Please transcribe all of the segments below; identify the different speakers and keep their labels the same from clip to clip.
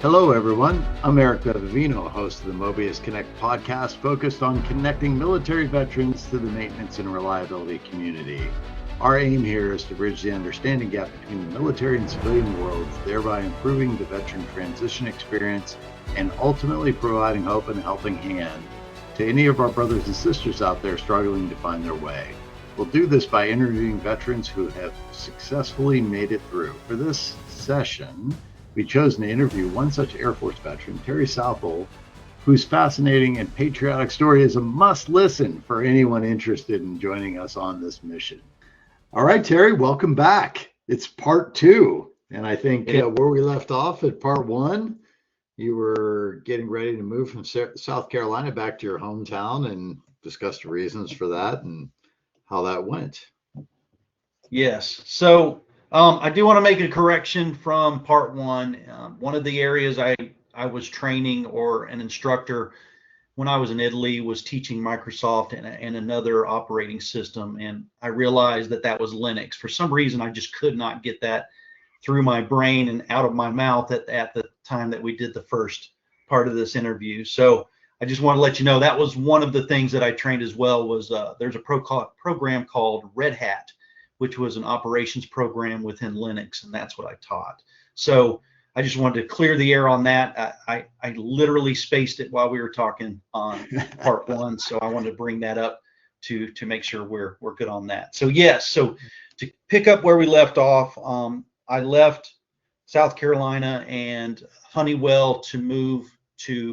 Speaker 1: Hello, everyone. I'm Eric Bevavino, host of the Mobius Connect podcast, focused on connecting military veterans to the maintenance and reliability community. Our aim here is to bridge the understanding gap between the military and civilian worlds, thereby improving the veteran transition experience and ultimately providing hope and a helping hand to any of our brothers and sisters out there struggling to find their way. We'll do this by interviewing veterans who have successfully made it through. For this session, we've chosen to interview one such Air Force veteran, Terry Southall, whose fascinating and patriotic story is a must listen for anyone interested in joining us on this mission. All right, Terry, welcome back. It's part two. And I think where we left off at part one, you were getting ready to move from South Carolina back to your hometown and discuss the reasons for that and how that went.
Speaker 2: Yes. So I do want to make a correction from part one. One of the areas I was training or an instructor when I was in Italy was teaching Microsoft and another operating system. And I realized that that was Linux. For some reason, I just could not get that through my brain and out of my mouth at the time that we did the first part of this interview. So I just want to let you know that was one of the things that I trained as well was there's a program called Red Hat, which was an operations program within Linux, and that's what I taught. So I just wanted to clear the air on that. I literally spaced it while we were talking on part one, so I wanted to bring that up to make sure we're good on that. So yes, so to pick up where we left off, I left South Carolina and Honeywell to move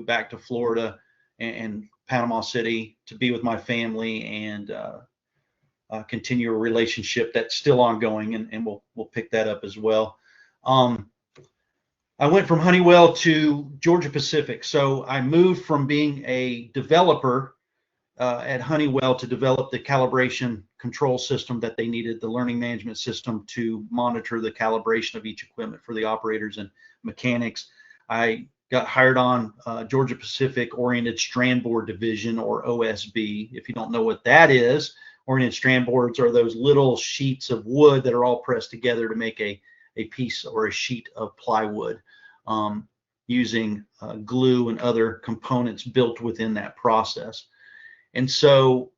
Speaker 2: back to Florida and Panama City to be with my family and continue a relationship that's still ongoing, and we'll pick that up as well. I went from Honeywell to Georgia Pacific. So I moved from being a developer at Honeywell to develop the calibration control system that they needed, the learning management system to monitor the calibration of each equipment for the operators and mechanics. I got hired on Georgia Pacific Oriented Strand Board Division, or OSB. If you don't know what that is, oriented strand boards are those little sheets of wood that are all pressed together to make a piece or a sheet of plywood using glue and other components built within that process. And so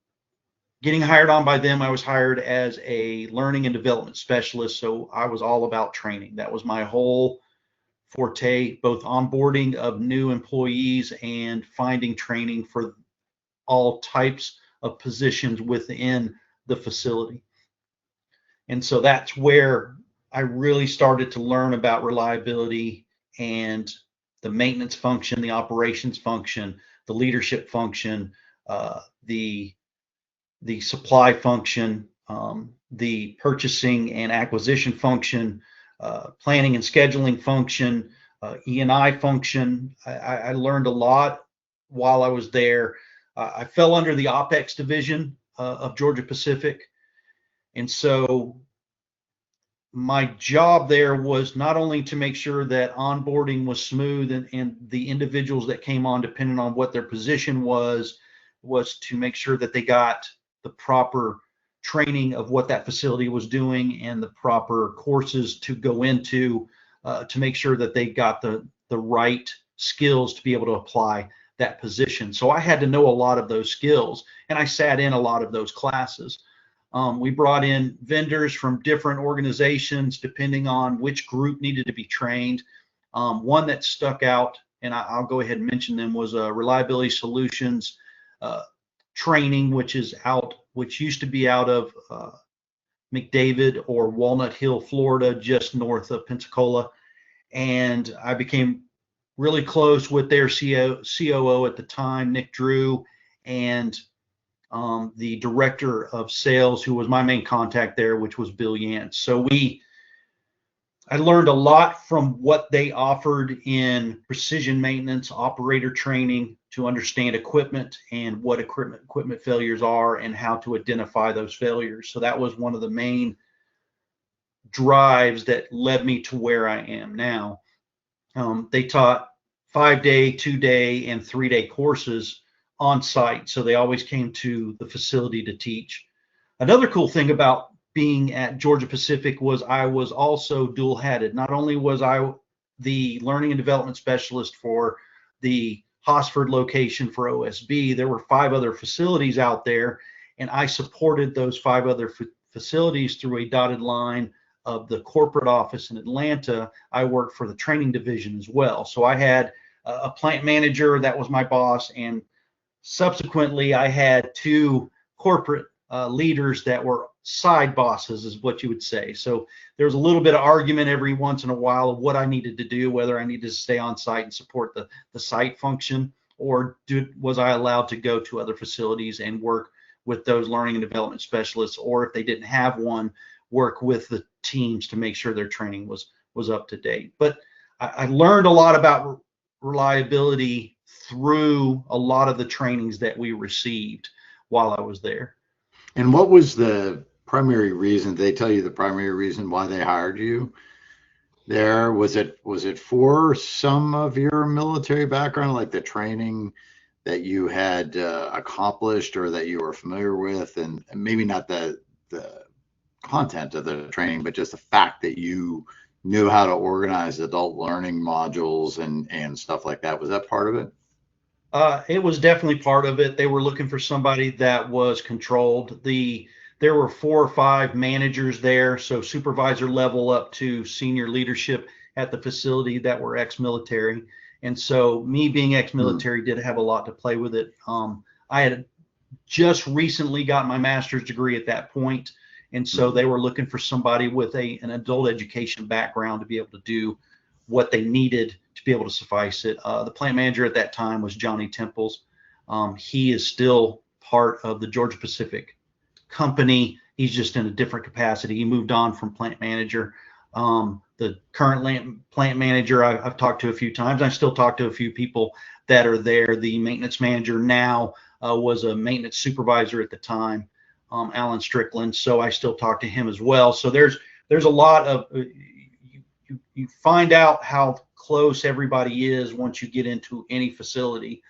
Speaker 2: getting hired on by them, I was hired as a learning and development specialist. So I was all about training. That was my whole forte, both onboarding of new employees and finding training for all types of positions within the facility. And so that's where I really started to learn about reliability and the maintenance function, the operations function, the leadership function, the supply function, the purchasing and acquisition function, planning and scheduling function, E&I function. I learned a lot while I was there. I fell under the OPEX division of Georgia Pacific. And so my job there was not only to make sure that onboarding was smooth and the individuals that came on, depending on what their position was to make sure that they got the proper training of what that facility was doing and the proper courses to go into to make sure that they got the right skills to be able to apply that position. So I had to know a lot of those skills, and I sat in a lot of those classes. We brought in vendors from different organizations depending on which group needed to be trained. One that stuck out, and I'll go ahead and mention them, was Reliability Solutions Training, which used to be out of McDavid or Walnut Hill, Florida, just north of Pensacola. And I became really close with their COO at the time, Nick Drew, and the director of sales, who was my main contact there, which was Bill Yance. So I learned a lot from what they offered in precision maintenance, operator training, to understand equipment and what equipment failures are and how to identify those failures. So that was one of the main drives that led me to where I am now. They taught 5-day, 2-day, and 3-day courses on site. So they always came to the facility to teach. Another cool thing about being at Georgia Pacific was I was also dual-hatted. Not only was I the learning and development specialist for the Hosford location for OSB. There were 5 other facilities out there, and I supported those 5 other facilities through a dotted line of the corporate office in Atlanta. I worked for the training division as well. So I had a plant manager that was my boss, and subsequently I had 2 corporate leaders that were side bosses, is what you would say. So there was a little bit of argument every once in a while of what I needed to do, whether I needed to stay on site and support the site function, or was I allowed to go to other facilities and work with those learning and development specialists, or if they didn't have one, work with the teams to make sure their training was up to date. But I learned a lot about reliability through a lot of the trainings that we received while I was there.
Speaker 1: And what was the primary reason? Did they tell you the primary reason why they hired you there? Was it for some of your military background, like the training that you had accomplished or that you were familiar with, and maybe not the content of the training, but just the fact that you knew how to organize adult learning modules and stuff like that? Was that part of it?
Speaker 2: It was definitely part of it. They were looking for somebody that was controlled. There were 4 or 5 managers there, so supervisor level up to senior leadership at the facility that were ex-military. And so me being ex-military did have a lot to play with it. I had just recently got my master's degree at that point, and so they were looking for somebody with an adult education background to be able to do what they needed to be able to suffice it. The plant manager at that time was Johnny Temples. He is still part of the Georgia Pacific company. He's just in a different capacity. He moved on from plant manager. The current plant manager I've talked to a few times. I still talk to a few people that are there. The maintenance manager now was a maintenance supervisor at the time, Alan Strickland. So I still talk to him as well. So there's a lot of you find out how close everybody is once you get into any facility.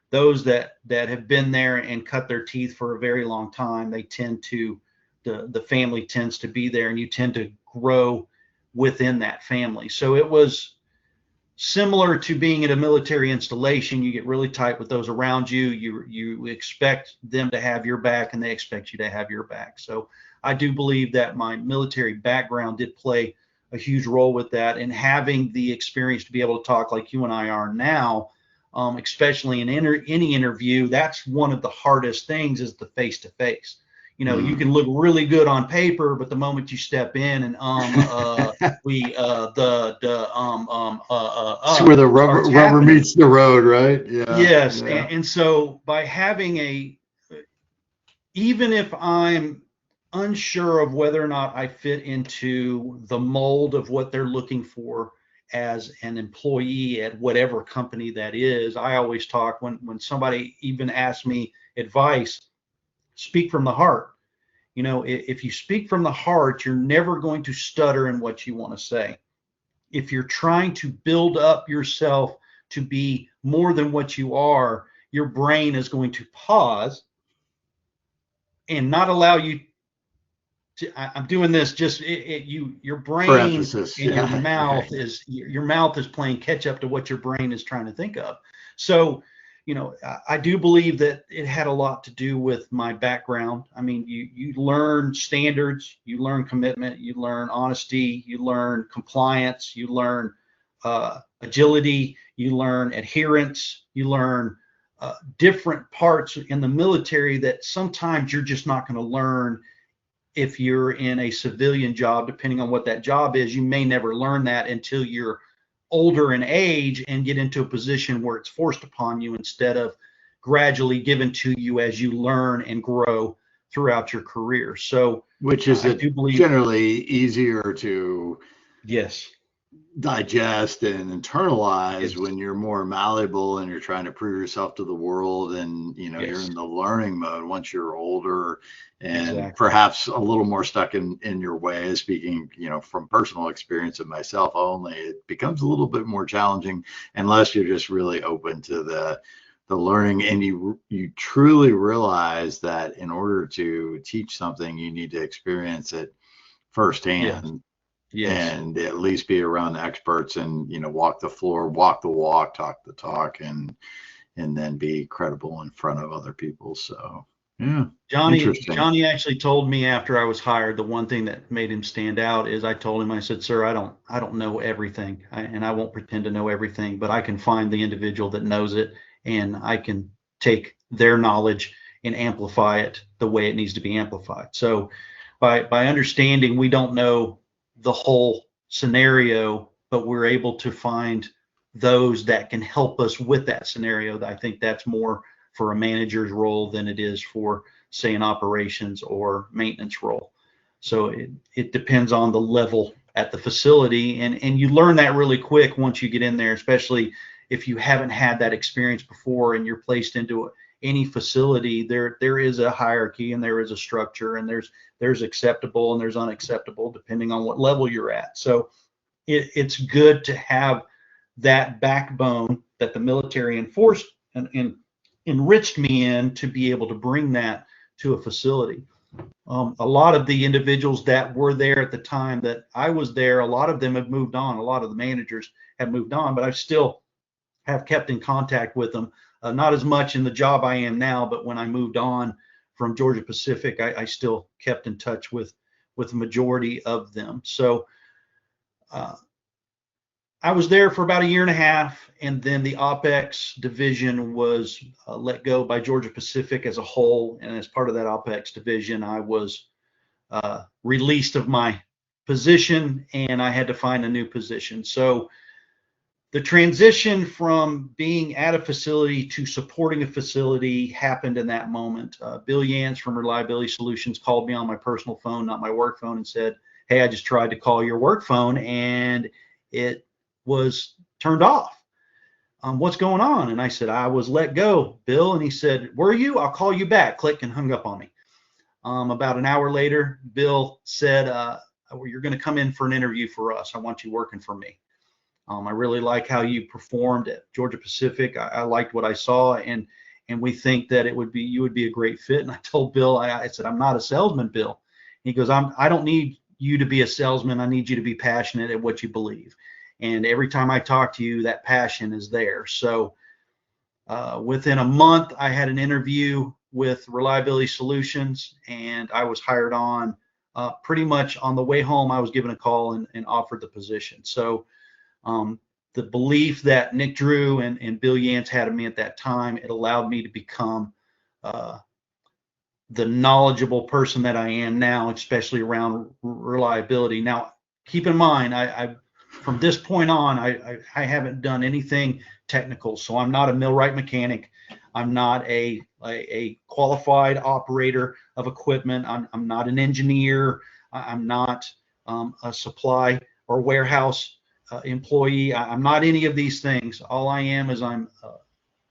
Speaker 2: Those that have been there and cut their teeth for a very long time, they tend to, the family tends to be there, and you tend to grow within that family. So it was similar to being at a military installation. You get really tight with those around you. You expect them to have your back, and they expect you to have your back. So I do believe that my military background did play a huge role with that, and having the experience to be able to talk like you and I are now, especially in any interview. That's one of the hardest things, is the face-to-face. You know, you can look really good on paper, but the moment you step in and it's
Speaker 1: where the rubber meets the road, right? Yeah.
Speaker 2: Yes,
Speaker 1: yeah.
Speaker 2: And so by having even if I'm unsure of whether or not I fit into the mold of what they're looking for as an employee at whatever company that is, I always talk, when somebody even asks me advice, speak from the heart. You know, if you speak from the heart, you're never going to stutter in what you want to say. If you're trying to build up yourself to be more than what you are, your brain is going to pause and not allow you to. I'm doing this just your brain and your mouth is playing catch up to what your brain is trying to think of. So, you know, I do believe that it had a lot to do with my background. I mean, you learn standards, you learn commitment, you learn honesty, you learn compliance, you learn agility, you learn adherence, you learn different parts in the military that sometimes you're just not going to learn if you're in a civilian job. Depending on what that job is, you may never learn that until you're older in age and get into a position where it's forced upon you instead of gradually given to you as you learn and grow throughout your career. So,
Speaker 1: which is generally easier to digest and internalize when you're more malleable and you're trying to prove yourself to the world, and you know you're in the learning mode once you're older and perhaps a little more stuck in your ways. Speaking, you know, from personal experience of myself only, it becomes a little bit more challenging unless you're just really open to the learning, and you truly realize that in order to teach something, you need to experience it firsthand.
Speaker 2: Yes.
Speaker 1: and at least be around experts and, walk the floor, walk the walk, talk the talk, and then be credible in front of other people. So, yeah, interesting.
Speaker 2: Johnny actually told me after I was hired, the one thing that made him stand out is I told him, I said, sir, I don't know everything, and I won't pretend to know everything, but I can find the individual that knows it, and I can take their knowledge and amplify it the way it needs to be amplified. So by understanding we don't know the whole scenario, but we're able to find those that can help us with that scenario. I think that's more for a manager's role than it is for, say, an operations or maintenance role. So it depends on the level at the facility, and you learn that really quick once you get in there, especially if you haven't had that experience before and you're placed into any facility. There is a hierarchy and there is a structure, and there's acceptable and there's unacceptable depending on what level you're at. So it's good to have that backbone that the military enforced and enriched me in, to be able to bring that to a facility. A lot of the individuals that were there at the time that I was there, a lot of them have moved on. A lot of the managers have moved on, but I still have kept in contact with them. Not as much in the job I am now, but when I moved on from Georgia Pacific, I still kept in touch with the majority of them. So I was there for about a year and a half, and then the OPEX division was let go by Georgia Pacific as a whole. And as part of that OPEX division, I was released of my position, and I had to find a new position. So the transition from being at a facility to supporting a facility happened in that moment. Bill Yance from Reliability Solutions called me on my personal phone, not my work phone, and said, "Hey, I just tried to call your work phone and it was turned off. What's going on?" And I said, "I was let go, Bill." And he said, "Were you? I'll call you back." Click, and hung up on me. About an hour later, Bill said, "You're going to come in for an interview for us. I want you working for me. I really like how you performed at Georgia Pacific. I liked what I saw, and we think that you would be a great fit." And I told Bill, I said, "I'm not a salesman, Bill." He goes, I don't need you to be a salesman. I need you to be passionate at what you believe. And every time I talk to you, that passion is there." So within a month, I had an interview with Reliability Solutions, and I was hired on. Pretty much on the way home, I was given a call and offered the position. So the belief that Nick Drew and Bill Yance had of me at that time, it allowed me to become the knowledgeable person that I am now, especially around reliability. Now, keep in mind, I from this point on, I haven't done anything technical. So I'm not a millwright mechanic. I'm not a qualified operator of equipment. I'm not an engineer. I'm not a supply or warehouse employee. I'm not any of these things. All I am is I'm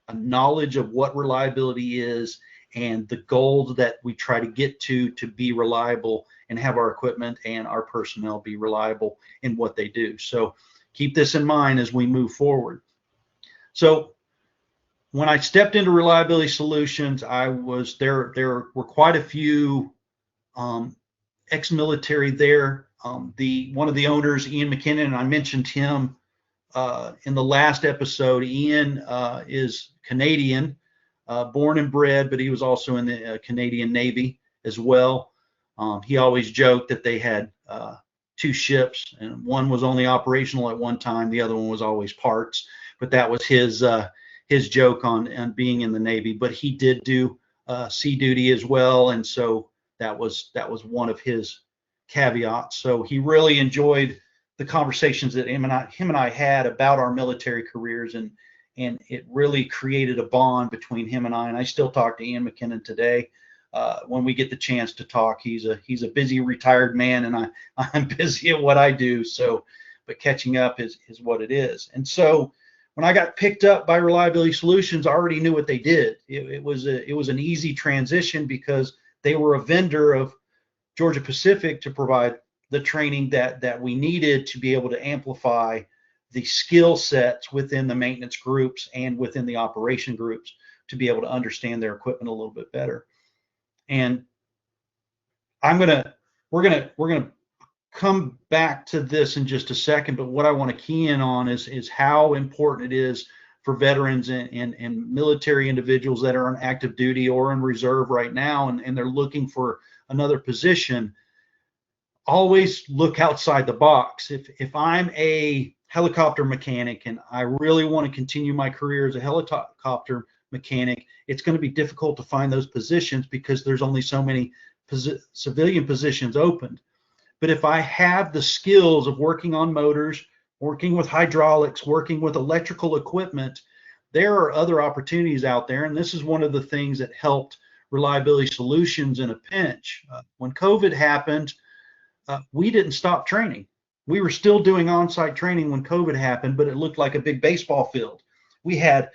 Speaker 2: a knowledge of what reliability is and the goals that we try to get to be reliable and have our equipment and our personnel be reliable in what they do. So keep this in mind as we move forward. So when I stepped into Reliability Solutions, I was there. There were quite a few ex-military there. One of the owners, Ian McKinnon, and I mentioned him in the last episode. Ian is Canadian, born and bred, but he was also in the Canadian Navy as well. He always joked that they had two ships, and one was only operational at one time. The other one was always parts, but that was his joke on being in the Navy. But he did do sea duty as well, and so that was one of his caveats. So he really enjoyed the conversations that him and I had about our military careers, and it really created a bond between him and I. And I still talk to Ian McKinnon today when we get the chance to talk. He's a busy retired man, and I'm busy at what I do. So, but catching up is what it is. And so when I got picked up by Reliability Solutions, I already knew what they did. It was an easy transition because they were a vendor of Georgia Pacific to provide the training that we needed to be able to amplify the skill sets within the maintenance groups and within the operation groups to be able to understand their equipment a little bit better. And we're gonna come back to this in just a second, but what I want to key in on is how important it is for veterans and military individuals that are on active duty or in reserve right now, and they're looking for another position. Always look outside the box. If I'm a helicopter mechanic and I really want to continue my career as a helicopter mechanic, it's going to be difficult to find those positions because there's only so many civilian positions opened. But if I have the skills of working on motors, working with hydraulics, working with electrical equipment, there are other opportunities out there. And this is one of the things that helped Reliability Solutions in a pinch. When COVID happened, we didn't stop training. We were still doing on-site training when COVID happened, but it looked like a big baseball field. We had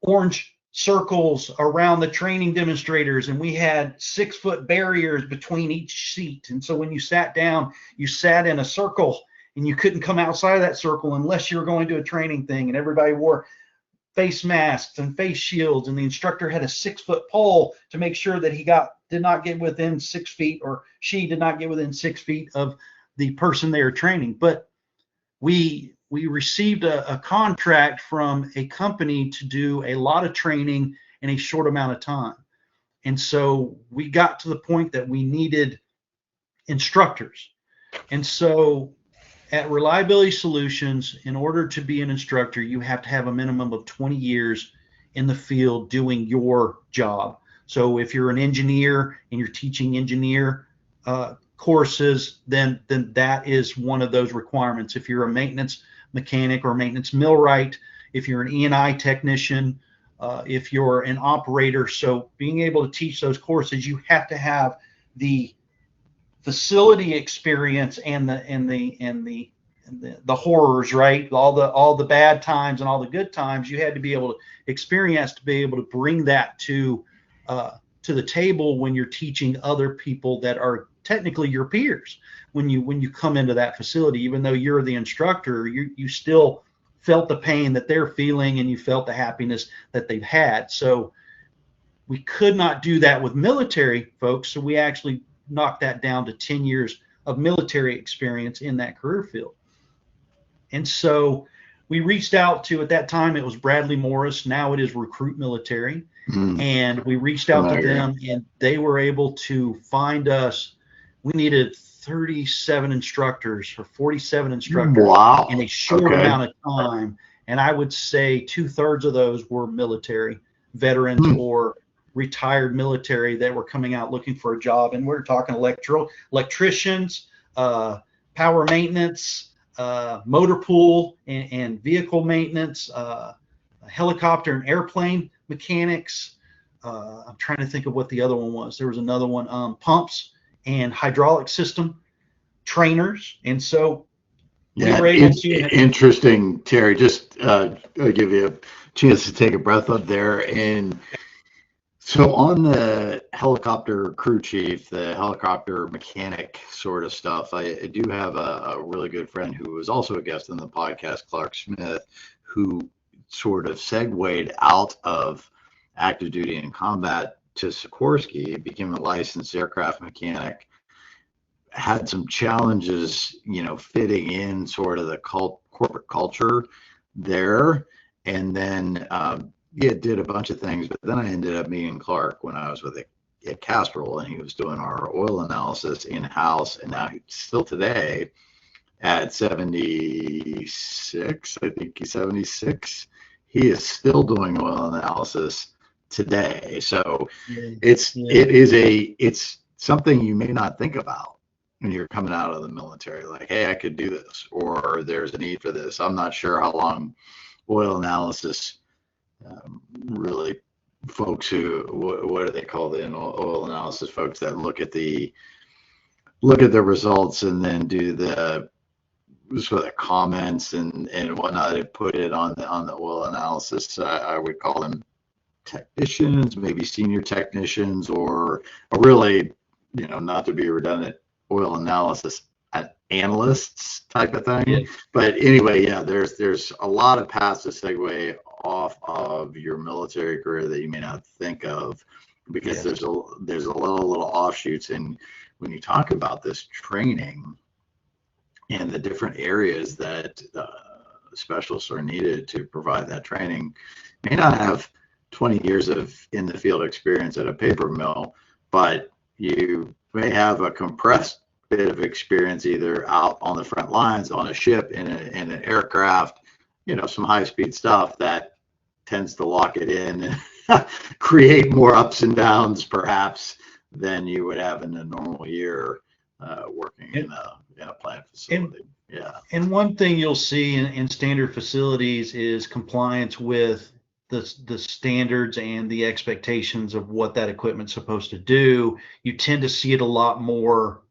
Speaker 2: orange circles around the training demonstrators, and we had 6-foot barriers between each seat. And so when you sat down, you sat in a circle, and you couldn't come outside of that circle unless you were going to a training thing. And everybody wore face masks and face shields, and the instructor had a 6-foot pole to make sure that he did not get within 6 feet, or she did not get within 6 feet of the person they were training. But we received a contract from a company to do a lot of training in a short amount of time. And so we got to the point that we needed instructors. And so at Reliability Solutions, in order to be an instructor, you have to have a minimum of 20 years in the field doing your job. So if you're an engineer and you're teaching engineer courses, then that is one of those requirements. If you're a maintenance mechanic or maintenance millwright, if you're an E&I technician, if you're an operator, so being able to teach those courses, you have to have the facility experience and the horrors, right? All the bad times and all the good times. You had to be able to experience to be able to bring that to the table when you're teaching other people that are technically your peers. When you come into that facility, even though you're the instructor, you still felt the pain that they're feeling, and you felt the happiness that they've had. So we could not do that with military folks. So we actually knocked that down to 10 years of military experience in that career field. And so we reached out to, at that time, it was Bradley Morris. Now it is Recruit Military. And we reached out to them, and they were able to find us. We needed 37 instructors or 47 instructors in a short amount of time. And I would say 2/3 of those were military veterans or retired military that were coming out looking for a job. And we're talking electricians, power maintenance, motor pool and vehicle maintenance, helicopter and airplane mechanics. I'm trying to think of what the other one was. There was another one, pumps and hydraulic system trainers. And so we were able to.
Speaker 1: Interesting, Terry. Just I'll give you a chance to take a breath up there. And so on the helicopter crew chief, the helicopter mechanic sort of stuff, I do have a really good friend who was also a guest on the podcast, Clark Smith, who sort of segued out of active duty and combat to Sikorsky, became a licensed aircraft mechanic, had some challenges, fitting in sort of the corporate culture there. And then did a bunch of things, but then I ended up meeting Clark when I was at Castrol, and he was doing our oil analysis in-house. And now still today at 76, I think he's 76, he is still doing oil analysis today. So it's something you may not think about when you're coming out of the military, like, hey, I could do this, or there's a need for this. I'm not sure how long oil analysis really folks who, what do they call the oil analysis folks that look at the results and then do the sort of comments and whatnot, and put it on the oil analysis. I would call them technicians, maybe senior technicians, or really, not to be redundant, oil analysis analysts type of thing.
Speaker 2: Yeah.
Speaker 1: But anyway, there's a lot of paths to segue off of your military career that you may not think of, because there's a little offshoots. And when you talk about this training and the different areas that specialists are needed to provide that training, may not have 20 years of in the field experience at a paper mill, but you may have a compressed bit of experience either out on the front lines, on a ship, in an aircraft, some high-speed stuff that tends to lock it in and create more ups and downs perhaps than you would have in a normal year working in a plant facility.
Speaker 2: And one thing you'll see in standard facilities is compliance with the standards and the expectations of what that equipment's supposed to do. You tend to see it a lot more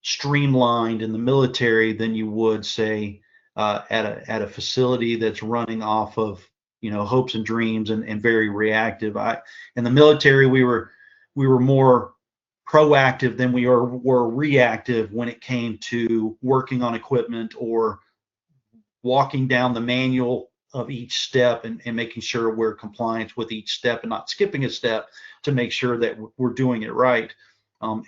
Speaker 2: streamlined in the military than you would say at a facility that's running off of hopes and dreams and very reactive. In the military we were more proactive than we were reactive when it came to working on equipment or walking down the manual of each step and making sure we're compliant with each step and not skipping a step to make sure that we're doing it right.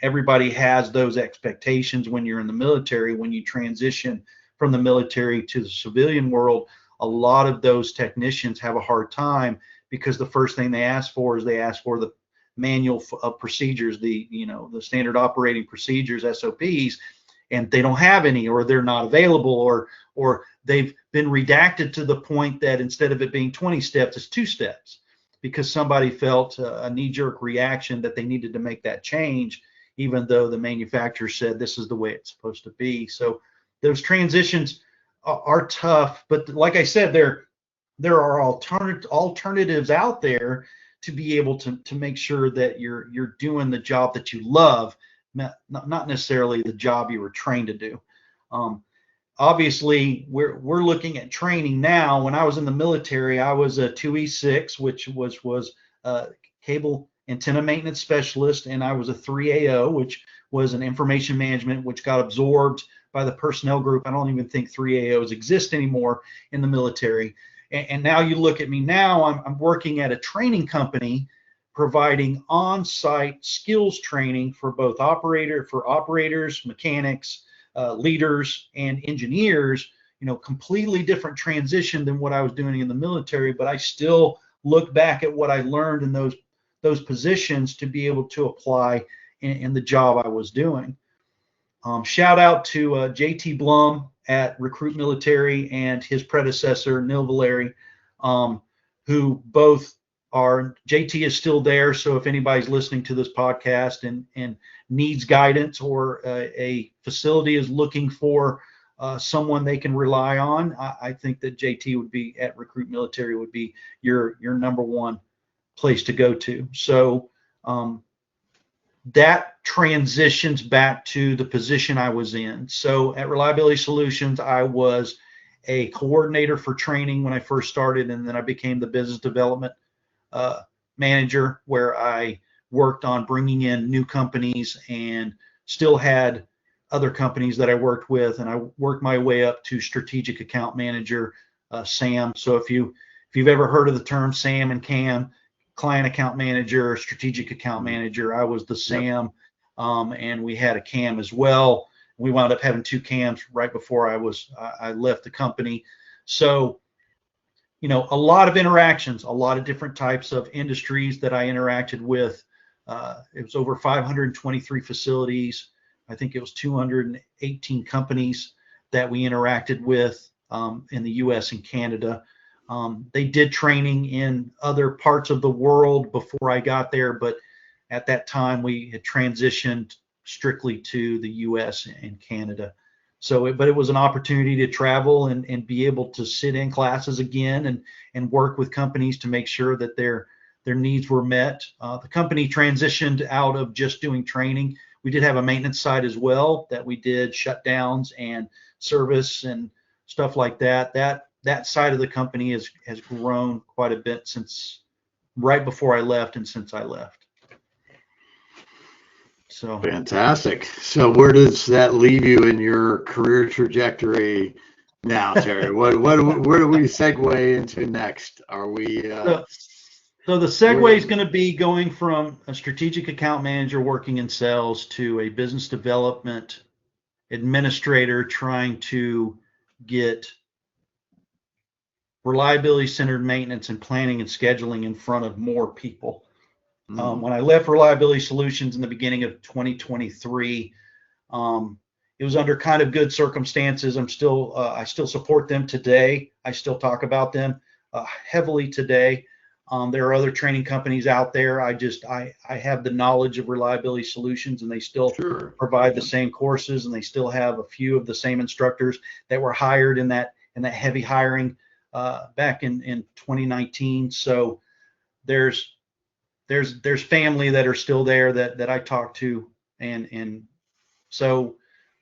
Speaker 2: Everybody has those expectations when you're in the military. When you transition from the military to the civilian world, a lot of those technicians have a hard time because the first thing they ask for is the manual of procedures, the standard operating procedures, SOPs, and they don't have any, or they're not available, or they've been redacted to the point that instead of it being 20 steps, it's 2 steps because somebody felt a knee-jerk reaction that they needed to make that change, even though the manufacturer said this is the way it's supposed to be. So those transitions are tough, but like I said, there are alternatives out there to be able to make sure that you're doing the job that you love, not necessarily the job you were trained to do. Obviously, we're looking at training now. When I was in the military, I was a 2E6, which was a cable antenna maintenance specialist, and I was a 3AO, which was an information management, which got absorbed by the personnel group. I don't even think 3AOs exist anymore in the military. And now you look at me now, I'm working at a training company providing on-site skills training for both operators, mechanics, leaders, and engineers. Completely different transition than what I was doing in the military, but I still look back at what I learned in those positions to be able to apply in the job I was doing. Shout out to JT Blum at Recruit Military and his predecessor, Neil Valeri, who both are, JT is still there. So if anybody's listening to this podcast and needs guidance, or a facility is looking for someone they can rely on, I think that JT would be at Recruit Military would be your number one place to go to. So that transitions back to the position I was in. So at Reliability Solutions, I was a coordinator for training when I first started, and then I became the business development manager, where I worked on bringing in new companies and still had other companies that I worked with, and I worked my way up to strategic account manager, SAM. So if you've ever heard of the term SAM and CAM, client account manager, strategic account manager, I was the SAM, and we had a CAM as well. We wound up having 2 CAMs right before I left the company. So a lot of interactions, a lot of different types of industries that I interacted with. It was over 523 facilities. I think it was 218 companies that we interacted with in the US and Canada. They did training in other parts of the world before I got there, but at that time we had transitioned strictly to the US and Canada. But it was an opportunity to travel and be able to sit in classes again and work with companies to make sure that their needs were met. The company transitioned out of just doing training. We did have a maintenance side as well that we did shutdowns and service and stuff like that. That side of the company has grown quite a bit since right before I left and since I left. So
Speaker 1: fantastic. So where does that leave you in your career trajectory now, Terry? Where do we segue into next? Are we
Speaker 2: So the segue is going to be going from a strategic account manager working in sales to a business development administrator trying to get reliability centered maintenance and planning and scheduling in front of more people. When I left Reliability Solutions in the beginning of 2023, it was under kind of good circumstances. I still support them today. I still talk about them heavily today. There are other training companies out there. I have the knowledge of Reliability Solutions, and they still provide the same courses, and they still have a few of the same instructors that were hired in that heavy hiring back in 2019. So there's family that are still there that I talk to, and so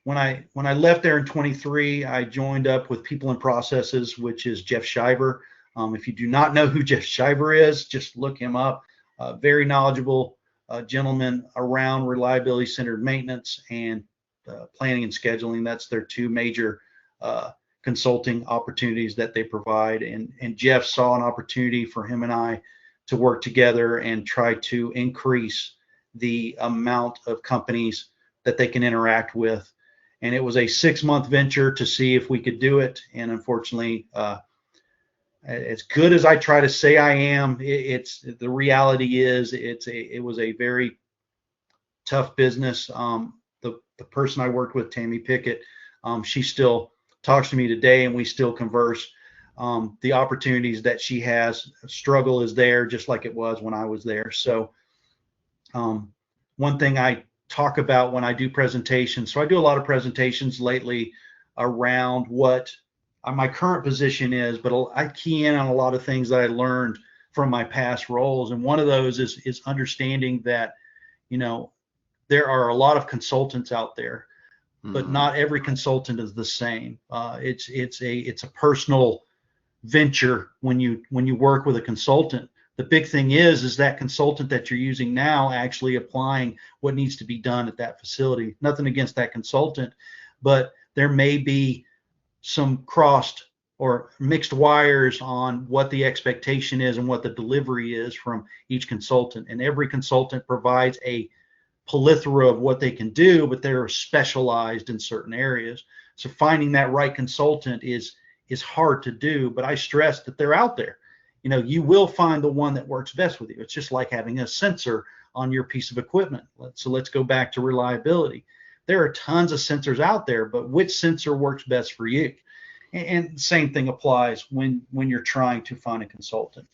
Speaker 2: when I left there in 23, I joined up with People and Processes, which is Jeff Shiver. If you do not know who Jeff Shiver is, just look him up. Very knowledgeable gentleman around reliability centered maintenance and planning and scheduling. That's their two major consulting opportunities that they provide. And Jeff saw an opportunity for him and I to work together and try to increase the amount of companies that they can interact with. And it was a 6-month venture to see if we could do it. And unfortunately, as good as I try to say I am, the reality is it was a very tough business. The person I worked with, Tammy Pickett, she still talks to me today, and we still converse. The opportunities that she has, struggle is there just like it was when I was there. So one thing I talk about when I do presentations, so I do a lot of presentations lately around what my current position is, but I key in on a lot of things that I learned from my past roles. And one of those is understanding that, there are a lot of consultants out there, but not every consultant is the same. It's a personal venture when you work with a consultant. The big thing is that consultant that you're using now actually applying what needs to be done at that facility. Nothing against that consultant, but there may be some crossed or mixed wires on what the expectation is and what the delivery is from each consultant. And every consultant provides a plethora of what they can do, but they're specialized in certain areas. So finding that right consultant is hard to do, but I stress that they're out there. You will find the one that works best with you. It's just like having a sensor on your piece of equipment. So let's go back to reliability. There are tons of sensors out there, but which sensor works best for you? And the same thing applies when you're trying to find a consultant.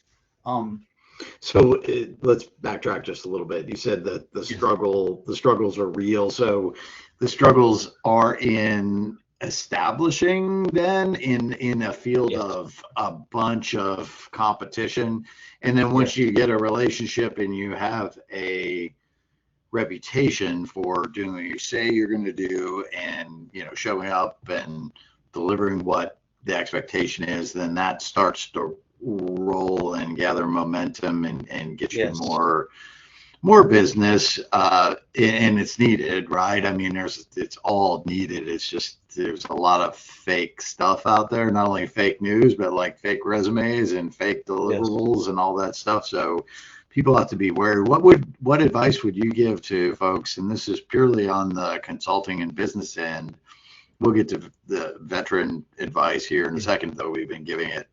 Speaker 1: So let's backtrack just a little bit. You said that the struggles are real. So the struggles are in establishing then in a field of a bunch of competition, and then once you get a relationship and you have a reputation for doing what you say you're going to do, and showing up and delivering what the expectation is, then that starts to roll and gather momentum and get you more business, and it's needed, right? I mean, it's all needed. It's just there's a lot of fake stuff out there, not only fake news, but like fake resumes and fake deliverables and all that stuff. So people have to be wary. What advice would you give to folks? And this is purely on the consulting and business end. We'll get to the veteran advice here in a second, though we've been giving it,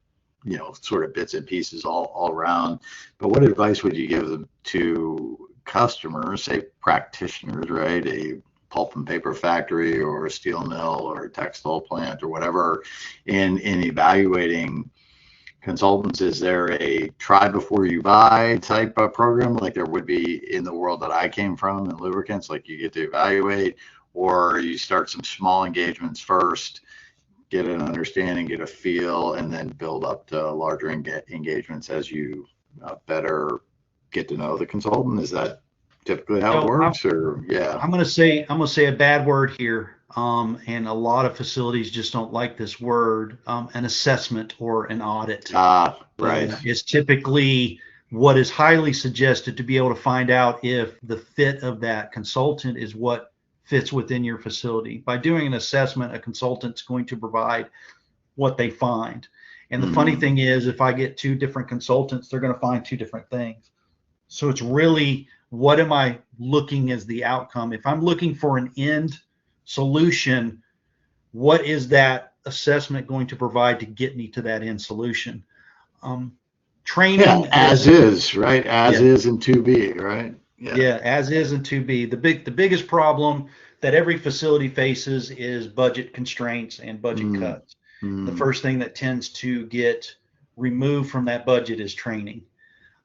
Speaker 1: sort of bits and pieces all around. But what advice would you give them to customers, say practitioners, right? A pulp and paper factory or a steel mill or a textile plant or whatever, in evaluating consultants? Is there a try before you buy type of program like there would be in the world that I came from in lubricants? Like you get to evaluate, or you start some small engagements first, get an understanding, get a feel, and then build up to larger engagements as you better get to know the consultant? Is that typically how it works? I'm going to say a bad word here, and a lot of facilities just don't like this word. An assessment or an audit. Right.
Speaker 2: Is typically what is highly suggested to be able to find out if the fit of that consultant is what fits within your facility. By doing an assessment, a consultant's going to provide what they find. And the funny thing is, if I get two different consultants, they're going to find two different things. So it's really, what am I looking as the outcome? If I'm looking for an end solution, what is that assessment going to provide to get me to that end solution? Training,
Speaker 1: as is, right? As
Speaker 2: yeah,
Speaker 1: is and to be, right?
Speaker 2: yeah, as is and to be. The biggest problem that every facility faces is budget constraints and budget cuts. The first thing that tends to get removed from that budget is training,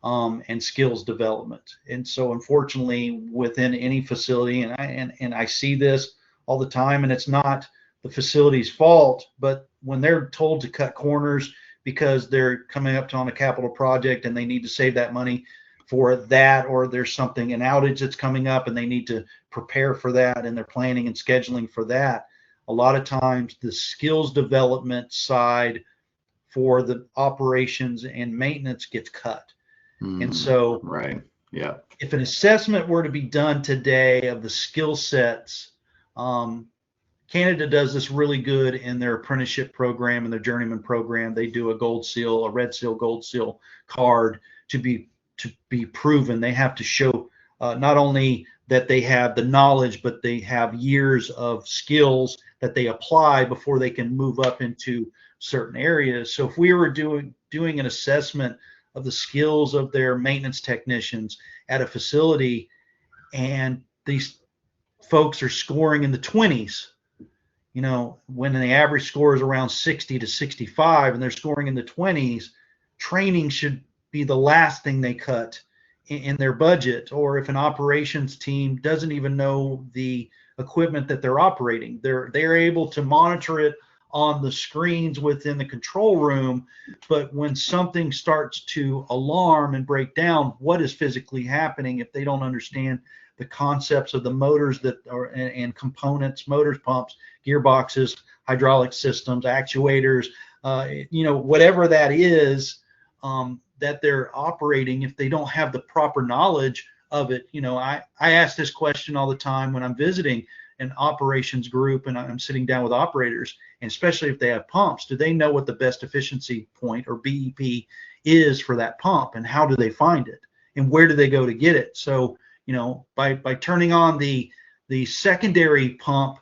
Speaker 2: and skills development. And so, unfortunately, within any facility, and I see this all the time, and it's not the facility's fault, but when they're told to cut corners because they're coming up on a capital project and they need to save that money for that, or there's something, an outage that's coming up and they need to prepare for that, and they're planning and scheduling for that, a lot of times the skills development side for the operations and maintenance gets cut. And so,
Speaker 1: right, yeah,
Speaker 2: if an assessment were to be done today of the skill sets, Canada does this really good in their apprenticeship program and their journeyman program. They do a gold seal, a red seal, gold seal card to be proven. They have to show not only that they have the knowledge, but they have years of skills that they apply before they can move up into certain areas. So if we were doing an assessment of the skills of their maintenance technicians at a facility, and these folks are scoring in the 20s, you know, when the average score is around 60 to 65 and they're scoring in the 20s, training should be the last thing they cut in their budget. Or if an operations team doesn't even know the equipment that they're operating, they're able to monitor it on the screens within the control room, but when something starts to alarm and break down, what is physically happening, if they don't understand the concepts of the motors that are and components, motors, pumps, gearboxes, hydraulic systems, actuators, you know, whatever that is, that they're operating, if they don't have the proper knowledge of it. You know, I ask this question all the time when I'm visiting an operations group and I'm sitting down with operators, and especially if they have pumps, do they know what the best efficiency point or BEP is for that pump, and how do they find it, and where do they go to get it? So, you know, by turning on the secondary pump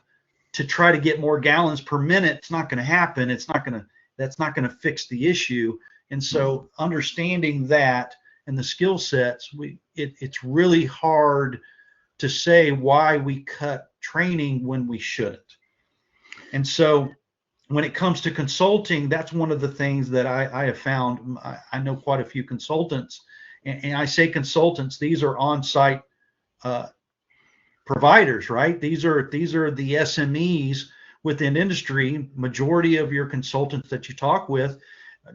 Speaker 2: to try to get more gallons per minute, it's not going to happen. That's not going to fix the issue. And so understanding that and the skill sets, it's really hard to say why we cut training when we shouldn't. And so when it comes to consulting, that's one of the things that I have found. I know quite a few consultants, and I say consultants, these are on-site providers, right? These are the SMEs within industry. Majority of your consultants that you talk with,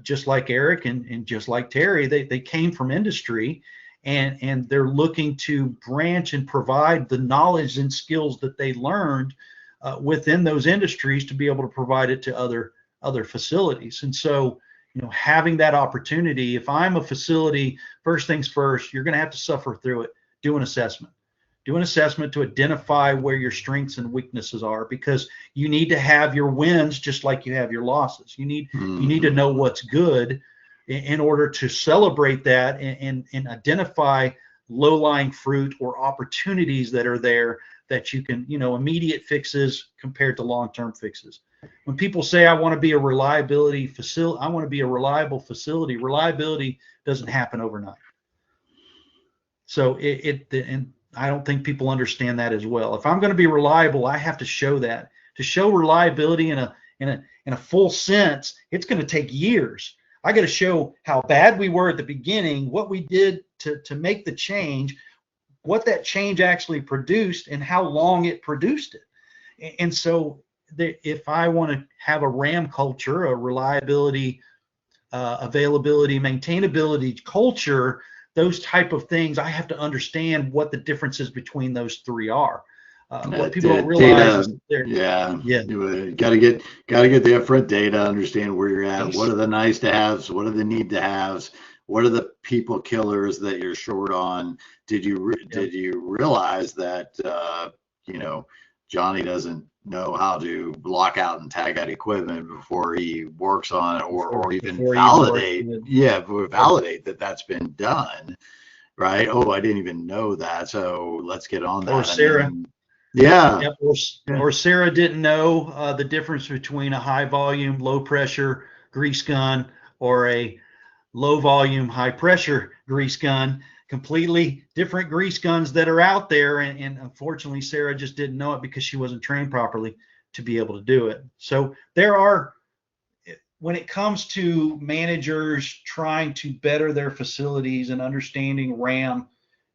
Speaker 2: just like Eric and just like Terry, they came from industry, and they're looking to branch and provide the knowledge and skills that they learned within those industries to be able to provide it to other facilities. And so, you know, having that opportunity, if I'm a facility, first things first, you're going to have to suffer through it. Do an assessment to identify where your strengths and weaknesses are, because you need to have your wins just like you have your losses. You need to know what's good in order to celebrate that and identify low-lying fruit or opportunities that are there that you can, you know, immediate fixes compared to long-term fixes. When people say, I want to be a reliability facility, I want to be a reliable facility, reliability doesn't happen overnight. So and I don't think people understand that as well. If I'm going to be reliable, I have to show that. To show reliability in a full sense, it's going to take years. I got to show how bad we were at the beginning, what we did to make the change, what that change actually produced, and how long it produced it. And so if I want to have a RAM culture, a reliability, availability, maintainability culture, those type of things, I have to understand what the differences between those three are. What people don't realize is
Speaker 1: you got to get the upfront data, understand where you're at. Yes. What are the nice to haves? What are the need to haves? What are the people killers that you're short on? Did you realize that you know, Johnny doesn't know how to lock out and tag out equipment before he works on it, or even
Speaker 2: before
Speaker 1: validate,
Speaker 2: you
Speaker 1: validate that that's been done, right? Oh, I didn't even know that, so let's get on that.
Speaker 2: Or Sarah.
Speaker 1: Yeah.
Speaker 2: Yep. Or Sarah didn't know the difference between a high volume, low pressure grease gun or a low volume, high pressure grease gun. Completely different grease guns that are out there. And unfortunately, Sarah just didn't know it because she wasn't trained properly to be able to do it. So when it comes to managers trying to better their facilities and understanding RAM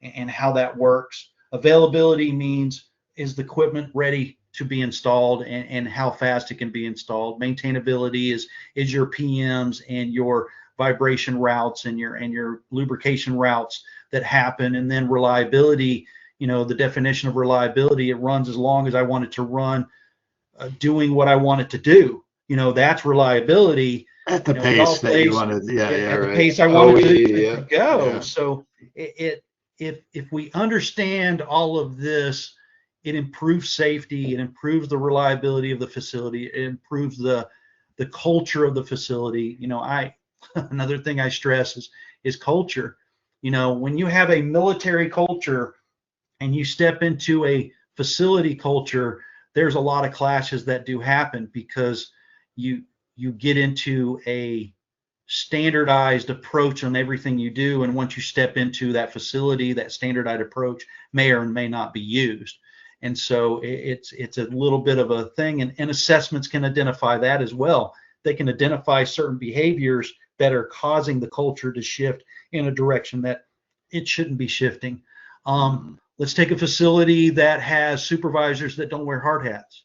Speaker 2: and how that works, availability means, is the equipment ready to be installed, and how fast it can be installed. Maintainability is your PMs and your vibration routes and your lubrication routes that happen. And then reliability, the definition of reliability, it runs as long as I want it to run, doing what I want it to do. That's reliability.
Speaker 1: At the pace that you want to,
Speaker 2: At the
Speaker 1: right.
Speaker 2: pace I want it
Speaker 3: yeah,
Speaker 2: to go.
Speaker 3: yeah.
Speaker 2: So if we understand all of this, it improves safety, it improves the reliability of the facility, it improves the culture of the facility. Another thing I stress is culture. When you have a military culture and you step into a facility culture, there's a lot of clashes that do happen because you get into a standardized approach on everything you do, and once you step into that facility, that standardized approach may or may not be used. And so it's a little bit of a thing, and assessments can identify that as well. They can identify certain behaviors that are causing the culture to shift in a direction that it shouldn't be shifting. Let's take a facility that has supervisors that don't wear hard hats.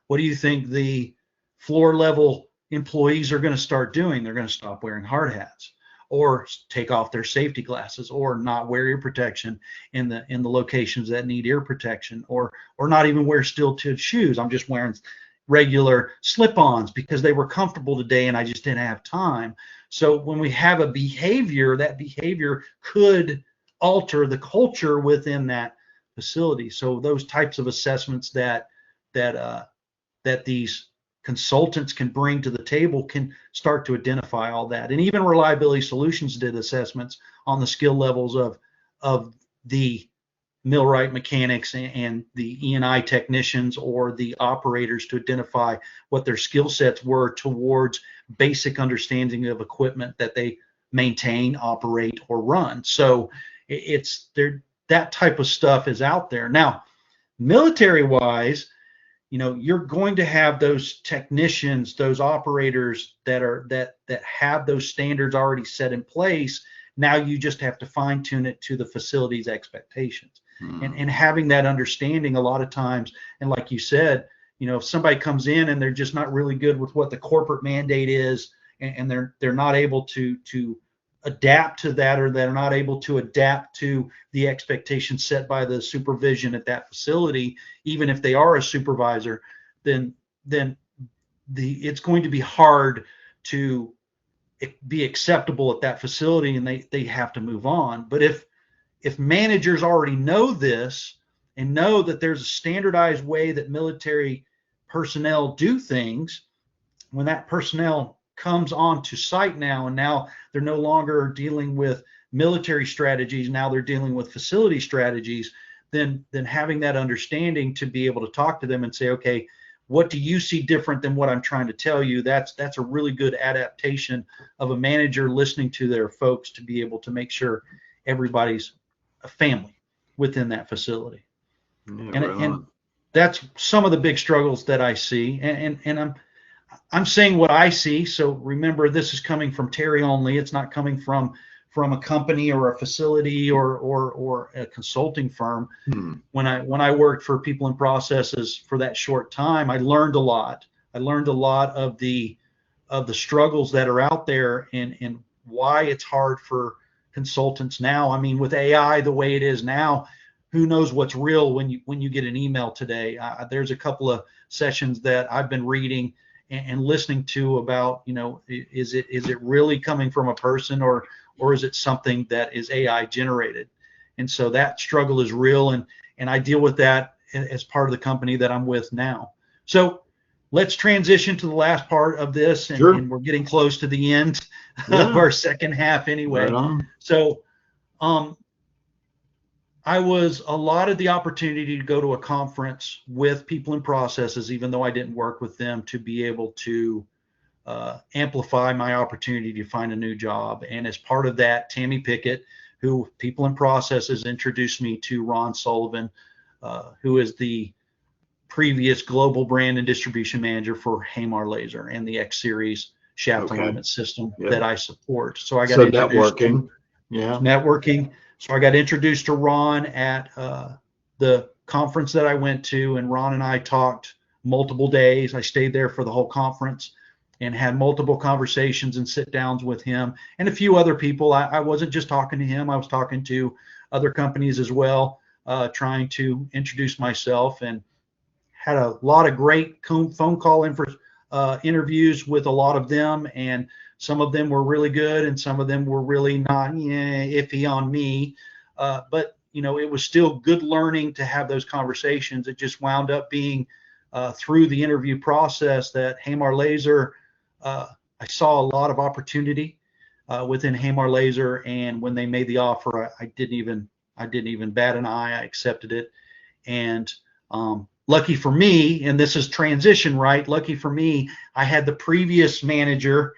Speaker 2: What do you think the floor level employees are going to start doing? They're going to stop wearing hard hats, or take off their safety glasses, or not wear ear protection in the locations that need ear protection, or not even wear steel-toed shoes. I'm just wearing regular slip-ons because they were comfortable today and I just didn't have time. So when we have a behavior, that behavior could alter the culture within that facility. So those types of assessments that these consultants can bring to the table can start to identify all that. And even Reliability Solutions did assessments on the skill levels of the millwright mechanics and the E&I technicians or the operators to identify what their skill sets were towards basic understanding of equipment that they maintain, operate, or run. So it's there, that type of stuff is out there. Now, military-wise, you're going to have those technicians, those operators that have those standards already set in place. Now you just have to fine tune it to the facility's expectations. And having that understanding a lot of times, and like you said, if somebody comes in and they're just not really good with what the corporate mandate is, and they're not able to adapt to that, or they're not able to adapt to the expectations set by the supervision at that facility, even if they are a supervisor, then it's going to be hard to be acceptable at that facility, and they have to move on. But if managers already know this and know that there's a standardized way that military personnel do things, when that personnel comes onto site now, and now they're no longer dealing with military strategies, now they're dealing with facility strategies, then having that understanding to be able to talk to them and say, okay, what do you see different than what I'm trying to tell you? That's a really good adaptation of a manager listening to their folks to be able to make sure everybody's a family within that facility. And that's some of the big struggles that I see. And I'm saying what I see. So remember, this is coming from Terry only. It's not coming from a company or a facility or a consulting firm. When I worked for People and Processes for that short time, I learned a lot. I learned a lot of the struggles that are out there, and why it's hard for consultants now. I mean, with AI the way it is now, who knows what's real when you get an email today. There's a couple of sessions that I've been reading and listening to about, is it really coming from a person, or is it something that is AI generated? And so that struggle is real, and I deal with that as part of the company that I'm with now. So let's transition to the last part of this,
Speaker 1: Sure.
Speaker 2: and we're getting close to the end of
Speaker 1: Yeah.
Speaker 2: our second half anyway.
Speaker 1: Right on.
Speaker 2: So I was allotted the opportunity to go to a conference with people and processes, even though I didn't work with them, to be able to amplify my opportunity to find a new job. And as part of that, Tammy Pickett, who people and processes, introduced me to Ron Sullivan, who is the previous global brand and distribution manager for Hamar Laser and the X Series shaft alignment system that I support. So I got introduced
Speaker 1: networking.
Speaker 2: Networking. So I got introduced to Ron at the conference that I went to, and Ron and I talked multiple days. I stayed there for the whole conference and had multiple conversations and sit downs with him and a few other people. I wasn't just talking to him. I was talking to other companies as well, trying to introduce myself, and had a lot of great phone call interviews with a lot of them. And some of them were really good, and some of them were really not iffy on me. But it was still good learning to have those conversations. It just wound up being through the interview process that Hamar Laser, I saw a lot of opportunity within Hamar Laser, and when they made the offer, I didn't even bat an eye. I accepted it, and lucky for me, and this is transition, right? Lucky for me, I had the previous manager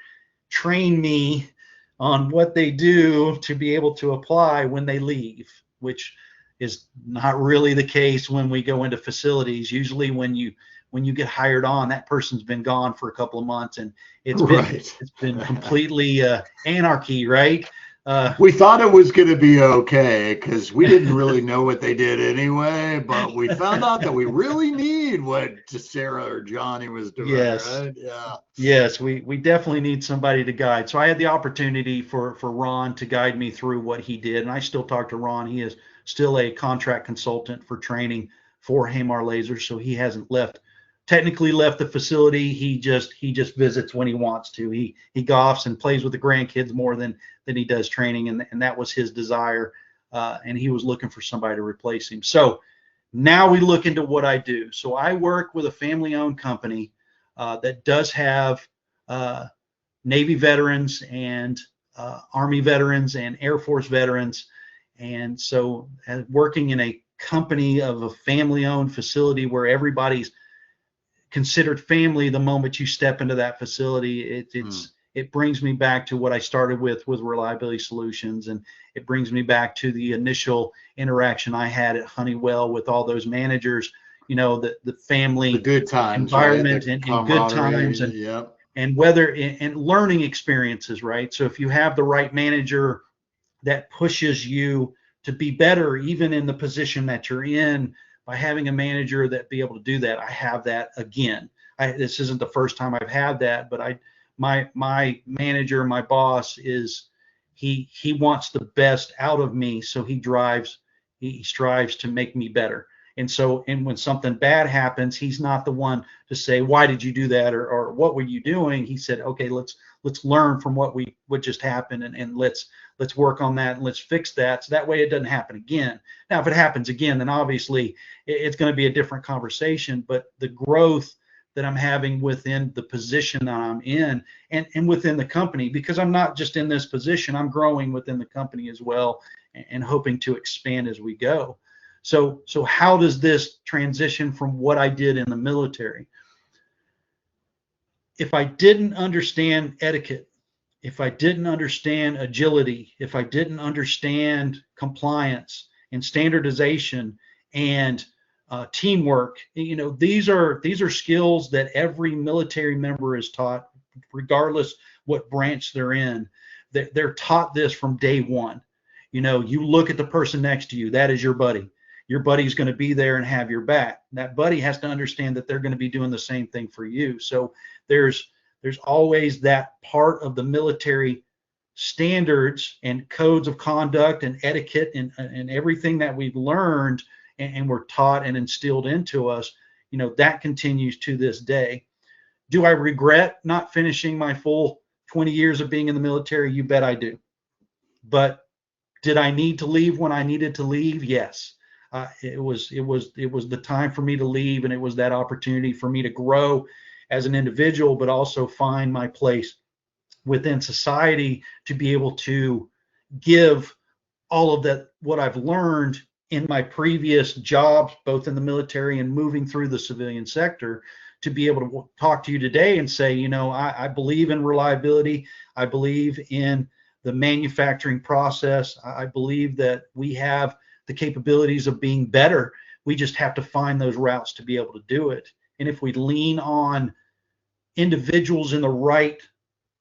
Speaker 2: train me on what they do to be able to apply when they leave, which is not really the case when we go into facilities. Usually when you get hired on, that person's been gone for a couple of months, and it's been completely anarchy, right?
Speaker 1: We thought it was going to be okay because we didn't really know what they did anyway, but we found out that we really need what Sarah or Johnny was doing.
Speaker 2: Yes.
Speaker 1: Right? Yeah.
Speaker 2: Yes, we definitely need somebody to guide. So I had the opportunity for Ron to guide me through what he did, and I still talk to Ron. He is still a contract consultant for training for Hamar Laser, so he hasn't technically left the facility. He just visits when he wants to. He golfs and plays with the grandkids more than he does training, and that was his desire, and he was looking for somebody to replace him. So now we look into what I do. So I work with a family-owned company that does have Navy veterans and Army veterans and Air Force veterans, and so working in a company of a family-owned facility where everybody's considered family the moment you step into that facility, it brings me back to what I started with Reliability Solutions, and it brings me back to the initial interaction I had at Honeywell with all those managers, the family,
Speaker 1: the good times,
Speaker 2: environment,
Speaker 1: right?
Speaker 2: and good times, and whether and learning experiences, right? So if you have the right manager that pushes you to be better, even in the position that you're in, by having a manager that be able to do that, I have that again. This isn't the first time I've had that, but my manager, my boss, is he wants the best out of me, so he strives to make me better. And when something bad happens, he's not the one to say, why did you do that, or what were you doing? He said, okay, let's learn from what just happened, and let's work on that, and let's fix that, so that way it doesn't happen again. Now, if it happens again, then obviously it's going to be a different conversation, but the growth that I'm having within the position that I'm in, and within the company, because I'm not just in this position, I'm growing within the company as well, and hoping to expand as we go. So how does this transition from what I did in the military? If I didn't understand etiquette, if I didn't understand agility, if I didn't understand compliance and standardization and teamwork, these are skills that every military member is taught, regardless what branch they're in. They're taught this from day one. You look at the person next to you, that is your buddy. Your buddy's going to be there and have your back. That buddy has to understand that they're going to be doing the same thing for you. So there's always that part of the military standards and codes of conduct and etiquette and everything that we've learned and we're taught and instilled into us, that continues to this day. Do I regret not finishing my full 20 years of being in the military? You bet I do. But did I need to leave when I needed to leave? Yes. It was the time for me to leave, and it was that opportunity for me to grow as an individual, but also find my place within society to be able to give all of that, what I've learned in my previous jobs, both in the military and moving through the civilian sector, to be able to talk to you today and say, I believe in reliability. I believe in the manufacturing process. I believe that we have the capabilities of being better. We just have to find those routes to be able to do it. And if we lean on individuals in the right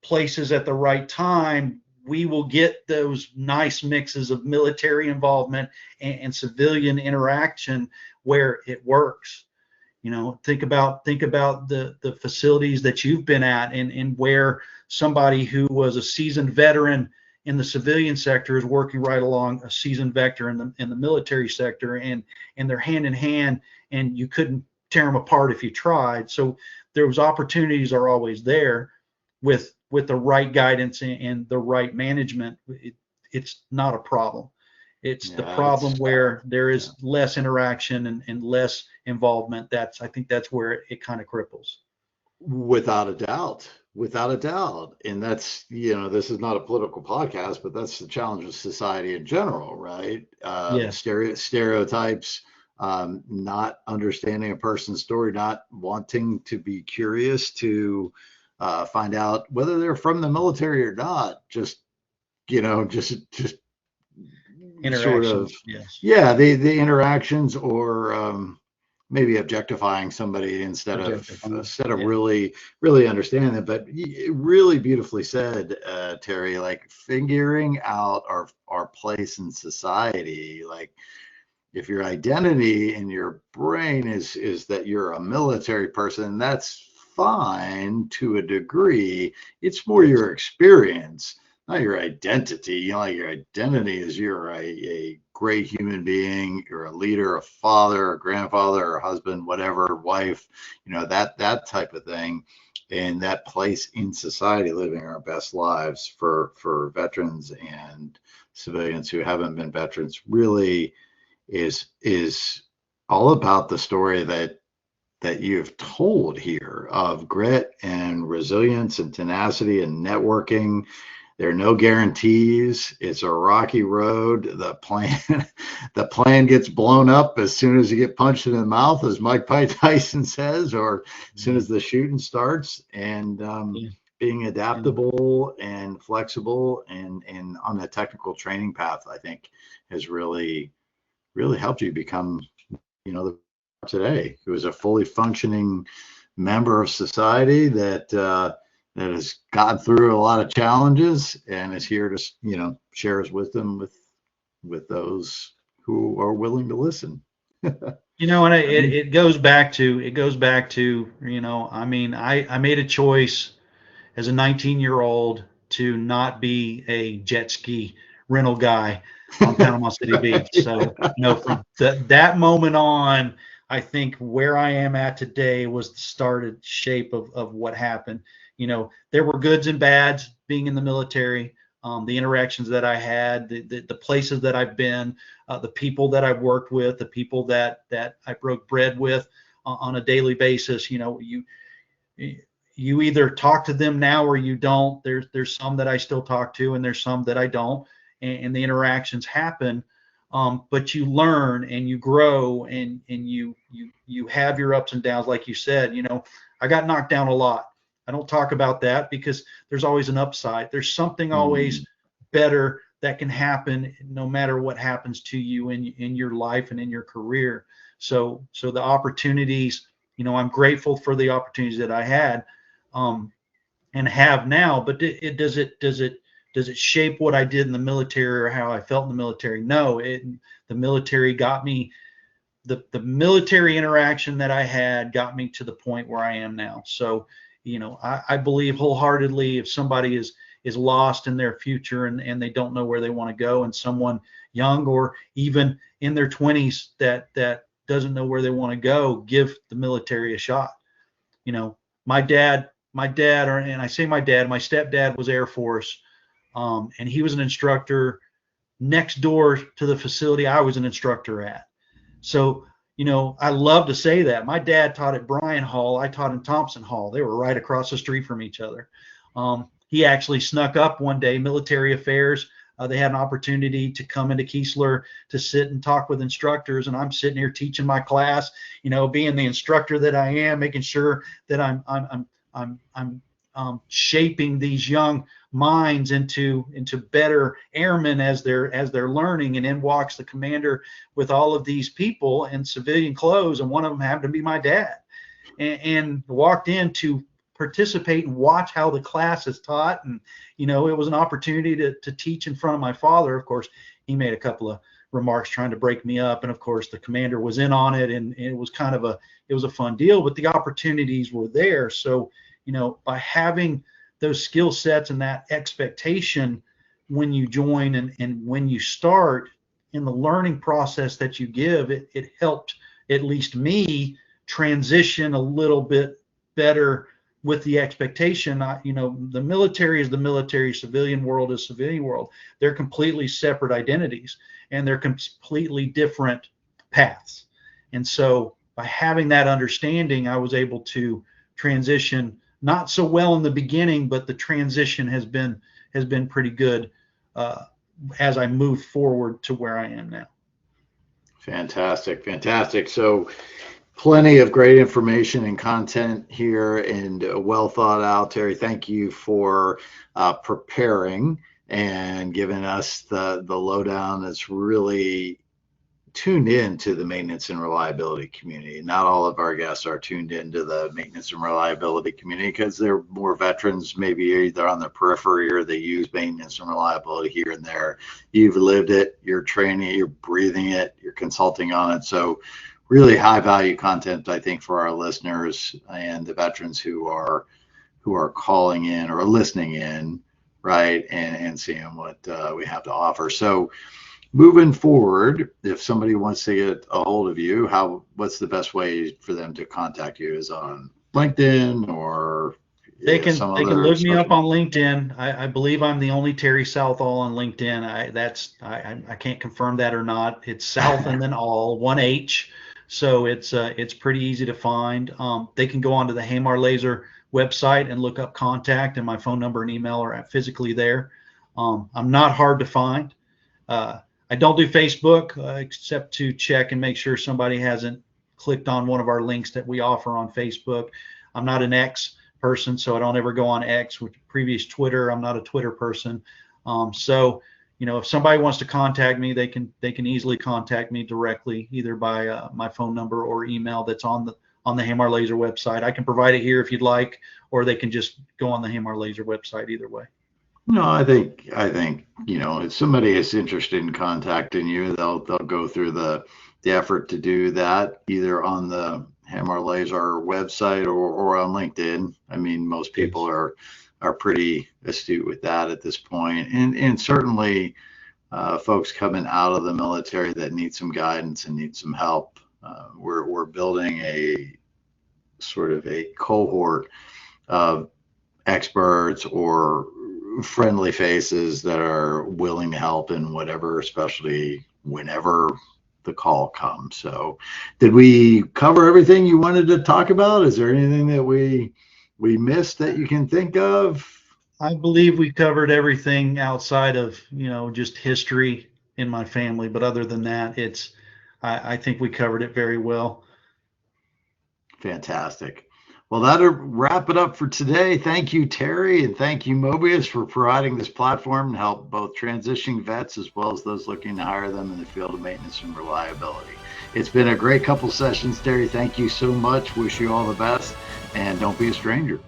Speaker 2: places at the right time, we will get those nice mixes of military involvement and civilian interaction where it works. Think about the facilities that you've been at, and where somebody who was a seasoned veteran in the civilian sector is working right along a seasoned veteran in the military sector, and they're hand in hand, and you couldn't tear them apart if you tried. So those opportunities are always there with the right guidance and the right management. It's not a problem. It's the problem where there is less interaction and less involvement. I think that's where it kind of cripples.
Speaker 1: Without a doubt. Without a doubt. And that's, this is not a political podcast, but that's the challenge of society in general, right?
Speaker 2: Yes.
Speaker 1: Stereotypes, not understanding a person's story, not wanting to be curious to find out whether they're from the military or not. Just sort of,
Speaker 2: yes.
Speaker 1: Yeah, the interactions, or maybe objectifying somebody instead of really understanding them. But really beautifully said, Terry, like figuring out our place in society. Like, if your identity in your brain is that you're a military person, that's fine to a degree. It's more your experience, not your identity. Like, your identity is you're a great human being, you're a leader, a father, a grandfather, a husband, whatever, wife, that type of thing. And that place in society, living our best lives for veterans and civilians who haven't been veterans, really is all about the story that you've told here of grit and resilience and tenacity and networking. There are no guarantees. It's a rocky road. The plane gets blown up as soon as you get punched in the mouth, as Mike Tyson says, or as soon as the shooting starts. And being adaptable and flexible and on the technical training path, I think, has really helped you become, the today, who is a fully functioning member of society that has gotten through a lot of challenges and is here to, share his wisdom with those who are willing to listen.
Speaker 2: And it goes back to, I made a choice as a 19-year-old to not be a jet ski rental guy on Panama City Beach. So, from that moment on, I think where I am at today was the started shape of what happened. There were goods and bads being in the military, the interactions that I had, the places that I've been, the people that I've worked with, the people that I broke bread with on a daily basis. You either talk to them now or you don't. There's some that I still talk to, and there's some that I don't, and the interactions happen. But you learn and you grow, and you have your ups and downs. Like you said, I got knocked down a lot. I don't talk about that because there's always an upside. There's something always better that can happen no matter what happens to you in your life and in your career. So the opportunities, I'm grateful for the opportunities that I had and have now, but does it shape what I did in the military or how I felt in the military? No, the military got me, the military interaction that I had got me to the point where I am now. So, I believe wholeheartedly, if somebody is lost in their future and they don't know where they want to go, and someone young or even in their 20s that doesn't know where they want to go, give the military a shot. My dad, and I say my dad, my stepdad was Air Force. And he was an instructor next door to the facility I was an instructor at. So, I love to say that. My dad taught at Bryan Hall. I taught in Thompson Hall. They were right across the street from each other. He actually snuck up one day, military affairs. They had an opportunity to come into Keesler to sit and talk with instructors, and I'm sitting here teaching my class, being the instructor that I am, making sure that I'm shaping these young minds into better airmen as they're learning. And in walks the commander with all of these people in civilian clothes, and one of them happened to be my dad, and walked in to participate and watch how the class is taught. And it was an opportunity to teach in front of my father. Of course, he made a couple of remarks trying to break me up, and of course the commander was in on it, and it was kind of a fun deal, but the opportunities were there. So by having those skill sets and that expectation when you join and when you start in the learning process that you give, it helped at least me transition a little bit better with the expectation. The military is the military, civilian world is civilian world. They're completely separate identities, and they're completely different paths. And so by having that understanding, I was able to transition not so well in the beginning, but the transition has been pretty good as I move forward to where I am now.
Speaker 1: Fantastic. So plenty of great information and content here, and well thought out. Terry, thank you for preparing and giving us the lowdown that's really tuned in to the maintenance and reliability community. Not all of our guests are tuned into the maintenance and reliability community because they're more veterans, maybe either on the periphery or they use maintenance and reliability here and there. You've lived it, you're training it, you're breathing it, you're consulting on it. So really high value content, I think, for our listeners and the veterans who are calling in or listening in, right, and seeing what we have to offer. So moving forward, if somebody wants to get a hold of you, what's the best way for them to contact you? Is on LinkedIn, or
Speaker 2: they can look me up on LinkedIn. I believe I'm the only Terry Southall on LinkedIn. I can't confirm that or not. It's South and then all, one H. So it's pretty easy to find. They can go onto the Hamar Laser website and look up contact, and my phone number and email are physically there. I'm not hard to find. I don't do Facebook except to check and make sure somebody hasn't clicked on one of our links that we offer on Facebook. I'm not an X person, so I don't ever go on X, which previous Twitter. I'm not a Twitter person. So if somebody wants to contact me, they can easily contact me directly, either by my phone number or email that's on the Hamar Laser website. I can provide it here if you'd like, or they can just go on the Hamar Laser website, either way.
Speaker 1: No, I think if somebody is interested in contacting you, they'll go through the effort to do that, either on the Hamar Laser website or on LinkedIn. I mean, most people are pretty astute with that at this point, and certainly folks coming out of the military that need some guidance and need some help. We're building a sort of a cohort of experts or friendly faces that are willing to help in whatever specialty, whenever the call comes. So did we cover everything you wanted to talk about? Is there anything that we missed that you can think of?
Speaker 2: I believe we covered everything outside of just history in my family, but other than that, I think we covered it very well.
Speaker 1: Fantastic. Well, that'll wrap it up for today. Thank you, Terry, and thank you, Mobius, for providing this platform to help both transitioning vets as well as those looking to hire them in the field of maintenance and reliability. It's been a great couple sessions, Terry. Thank you so much. Wish you all the best, and don't be a stranger.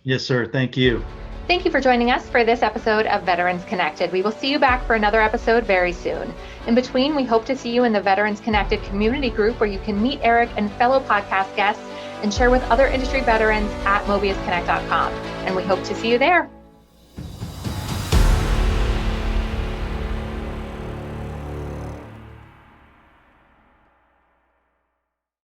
Speaker 2: Yes, sir. Thank you.
Speaker 3: Thank you for joining us for this episode of Veterans Connected. We will see you back for another episode very soon. In between, we hope to see you in the Veterans Connected community group, where you can meet Eric and fellow podcast guests and share with other industry veterans at MobiusConnect.com. And we hope to see you there.